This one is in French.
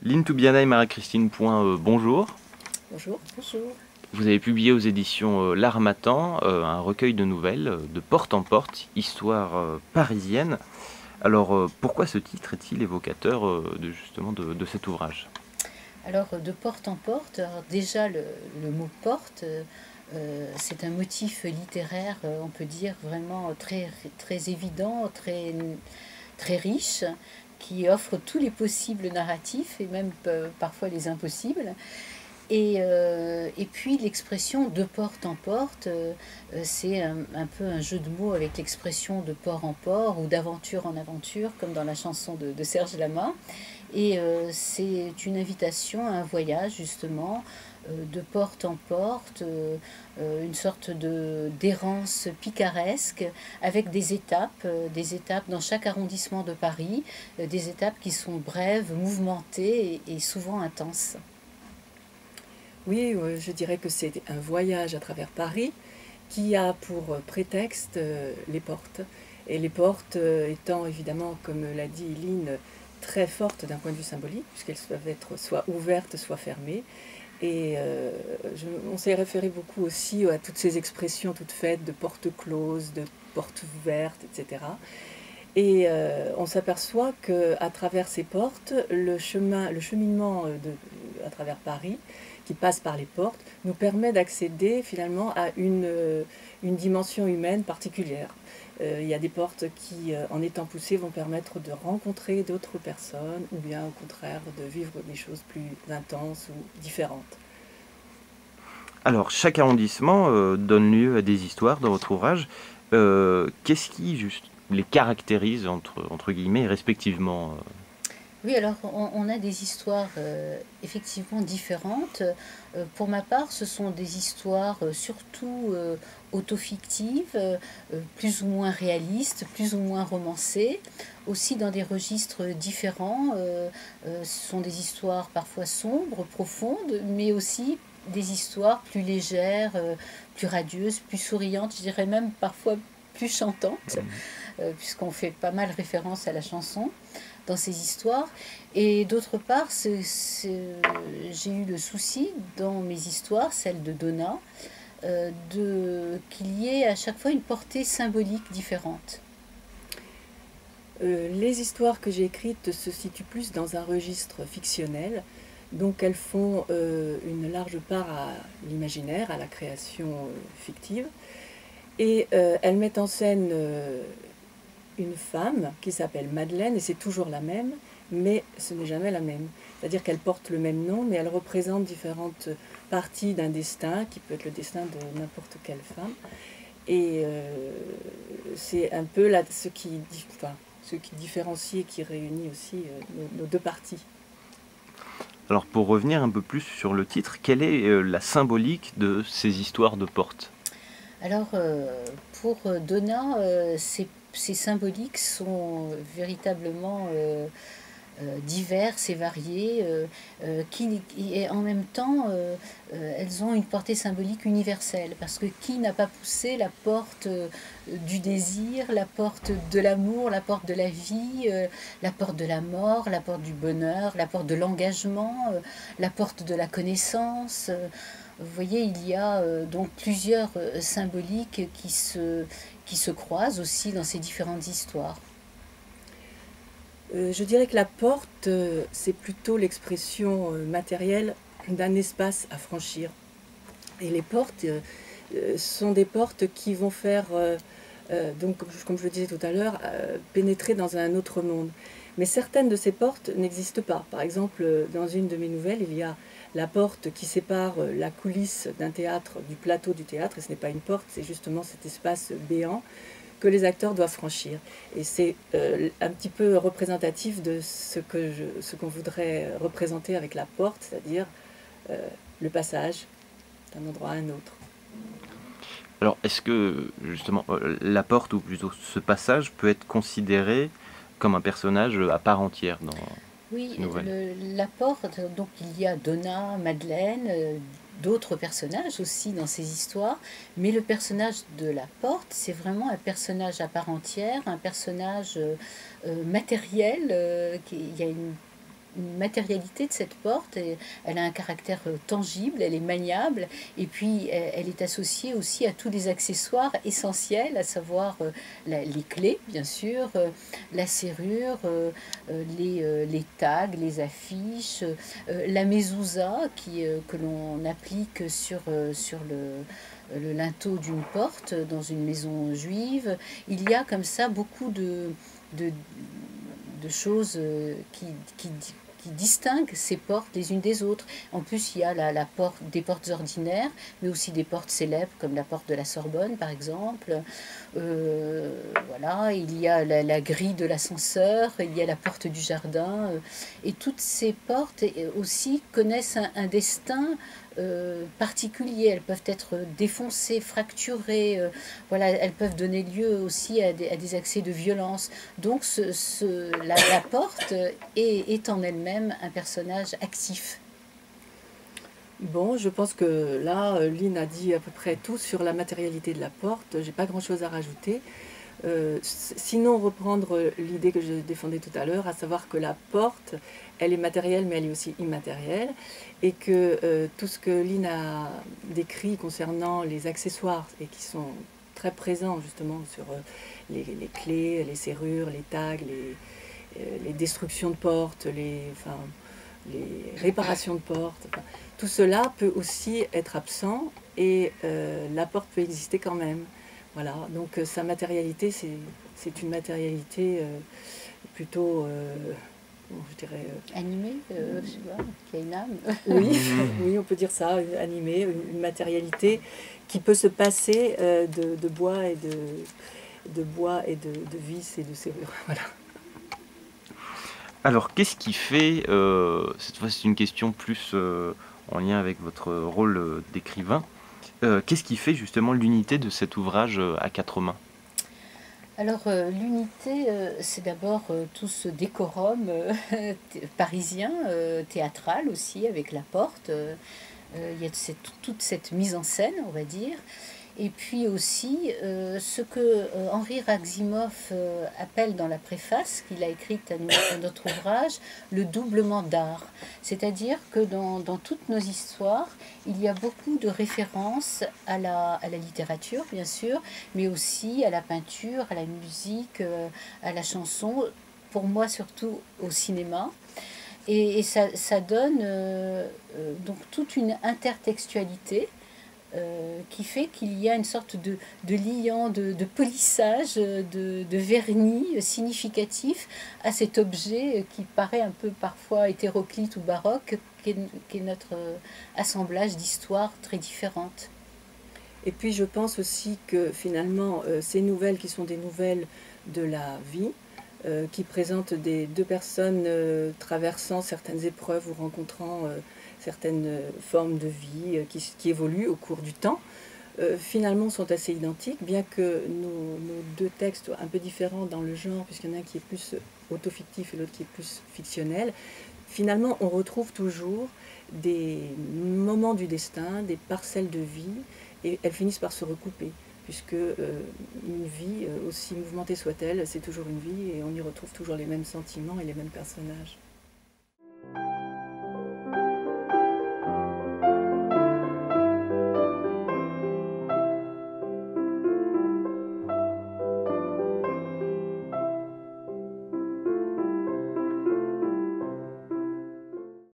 Lynn Toubiana et Marie-Christine Point, bonjour. Bonjour. Bonjour. Vous avez publié aux éditions L'Harmattan un recueil de nouvelles de porte en porte, histoire parisienne. Alors pourquoi ce titre est-il évocateur justement de cet ouvrage? Alors, de porte en porte, alors déjà le mot porte, c'est un motif littéraire, on peut dire vraiment très, très évident, très, très riche, qui offre tous les possibles narratifs et même parfois les impossibles. Et puis l'expression de porte en porte, c'est un peu un jeu de mots avec l'expression de port en port ou d'aventure en aventure, comme dans la chanson de Serge Lama. Et c'est une invitation à un voyage justement de porte en porte, une sorte d'errance picaresque avec des étapes dans chaque arrondissement de Paris, des étapes qui sont brèves, mouvementées et souvent intenses. Oui, je dirais que c'est un voyage à travers Paris qui a pour prétexte les portes. Et les portes étant évidemment, comme l'a dit Lynn, très fortes d'un point de vue symbolique, puisqu'elles peuvent être soit ouvertes, soit fermées. Et on s'est référé beaucoup aussi à toutes ces expressions toutes faites de portes closes, de portes ouvertes, etc. Et on s'aperçoit qu'à travers ces portes, le cheminement à travers Paris, qui passe par les portes, nous permet d'accéder finalement à une dimension humaine particulière. Il y a des portes qui, en étant poussées, vont permettre de rencontrer d'autres personnes, ou bien au contraire de vivre des choses plus intenses ou différentes. Alors chaque arrondissement donne lieu à des histoires dans votre ouvrage. Qu'est-ce qui juste les caractérise entre guillemets respectivement? Oui, alors on a des histoires effectivement différentes. Pour ma part, ce sont des histoires surtout autofictives, plus ou moins réalistes, plus ou moins romancées, aussi dans des registres différents. Ce sont des histoires parfois sombres, profondes, mais aussi des histoires plus légères, plus radieuses, plus souriantes, je dirais même parfois plus chantantes, puisqu'on fait pas mal référence à la chanson dans ces histoires. Et d'autre part, j'ai eu le souci dans mes histoires, celle de Donna, qu'il y ait à chaque fois une portée symbolique différente. Les histoires que j'ai écrites se situent plus dans un registre fictionnel, donc elles font une large part à l'imaginaire, à la création fictive, et elles mettent en scène une femme qui s'appelle Madeleine, et c'est toujours la même, mais ce n'est jamais la même. C'est-à-dire qu'elle porte le même nom, mais elle représente différentes parties d'un destin, qui peut être le destin de n'importe quelle femme. Et c'est un peu là, ce qui différencie et qui réunit aussi nos deux parties. Alors pour revenir un peu plus sur le titre, quelle est la symbolique de ces histoires de portes? Alors, pour Donna, ces symboliques sont véritablement diverses et variées, et en même temps, elles ont une portée symbolique universelle, parce que qui n'a pas poussé la porte du désir, la porte de l'amour, la porte de la vie, la porte de la mort, la porte du bonheur, la porte de l'engagement, la porte de la connaissance. Vous voyez, il y a donc plusieurs symboliques qui se croisent aussi dans ces différentes histoires. Je dirais que la porte, c'est plutôt l'expression matérielle d'un espace à franchir. Et les portes sont des portes qui vont faire, donc, comme je le disais tout à l'heure, pénétrer dans un autre monde. Mais certaines de ces portes n'existent pas. Par exemple, dans une de mes nouvelles, il y a la porte qui sépare la coulisse d'un théâtre du plateau du théâtre, et ce n'est pas une porte, c'est justement cet espace béant que les acteurs doivent franchir. Et c'est un petit peu représentatif de ce qu'on voudrait représenter avec la porte, c'est-à-dire le passage d'un endroit à un autre. Alors est-ce que justement la porte ou plutôt ce passage peut être considéré comme un personnage à part entière dans Oui, ces nouvelles? la porte, donc il y a Donna, Madeleine, d'autres personnages aussi dans ces histoires, mais le personnage de la porte, c'est vraiment un personnage à part entière, un personnage matériel, il y a une matérialité de cette porte. Elle a un caractère tangible, elle est maniable, et puis elle est associée aussi à tous les accessoires essentiels, à savoir les clés, bien sûr, la serrure, les tags, les affiches, la mezouza que l'on applique sur le linteau d'une porte dans une maison juive. Il y a comme ça beaucoup de, de choses qui distinguent ces portes les unes des autres. En plus, il y a la porte, des portes ordinaires, mais aussi des portes célèbres, comme la porte de la Sorbonne, par exemple. Voilà, il y a la grille de l'ascenseur, il y a la porte du jardin. Et toutes ces portes aussi connaissent un destin particuliers. Elles peuvent être défoncées, fracturées, voilà, elles peuvent donner lieu aussi à des accès de violence. Donc la porte est en elle-même un personnage actif. Bon, je pense que là, Lynn a dit à peu près tout sur la matérialité de la porte. J'ai pas grand-chose à rajouter. Sinon, reprendre l'idée que je défendais tout à l'heure, à savoir que la porte, elle est matérielle, mais elle est aussi immatérielle, et que tout ce que Lynn a décrit concernant les accessoires, et qui sont très présents justement sur les clés, les serrures, les tags, les destructions de portes, les réparations de portes, enfin, tout cela peut aussi être absent, et la porte peut exister quand même. Voilà, donc sa matérialité, c'est une matérialité plutôt, je dirais... Animée, je sais pas, qui a une âme. Oui, oui, on peut dire ça, animée, une matérialité qui peut se passer de bois et de vis et de serrure. Voilà. Alors, qu'est-ce qui fait, cette fois c'est une question plus en lien avec votre rôle d'écrivain, qu'est-ce qui fait justement l'unité de cet ouvrage à quatre mains? Alors l'unité, c'est d'abord tout ce décorum parisien, théâtral aussi, avec la porte. Il y a toute cette mise en scène, on va dire. Et puis aussi ce que Henri Raximov appelle dans la préface qu'il a écrite à notre ouvrage, le doublement d'art. C'est-à-dire que dans toutes nos histoires, il y a beaucoup de références à la littérature, bien sûr, mais aussi à la peinture, à la musique, à la chanson, pour moi surtout au cinéma. Et ça donne donc toute une intertextualité qui fait qu'il y a une sorte de liant, de polissage, de vernis significatif à cet objet qui paraît un peu parfois hétéroclite ou baroque, qui est notre assemblage d'histoires très différentes. Et puis je pense aussi que finalement, ces nouvelles qui sont des nouvelles de la vie, qui présentent deux personnes traversant certaines épreuves ou rencontrant certaines formes de vie qui évoluent au cours du temps, finalement sont assez identiques, bien que nos deux textes soient un peu différents dans le genre, puisqu'il y en a un qui est plus autofictif et l'autre qui est plus fictionnel. Finalement, on retrouve toujours des moments du destin, des parcelles de vie, et elles finissent par se recouper, puisque une vie, aussi mouvementée soit-elle, c'est toujours une vie, et on y retrouve toujours les mêmes sentiments et les mêmes personnages.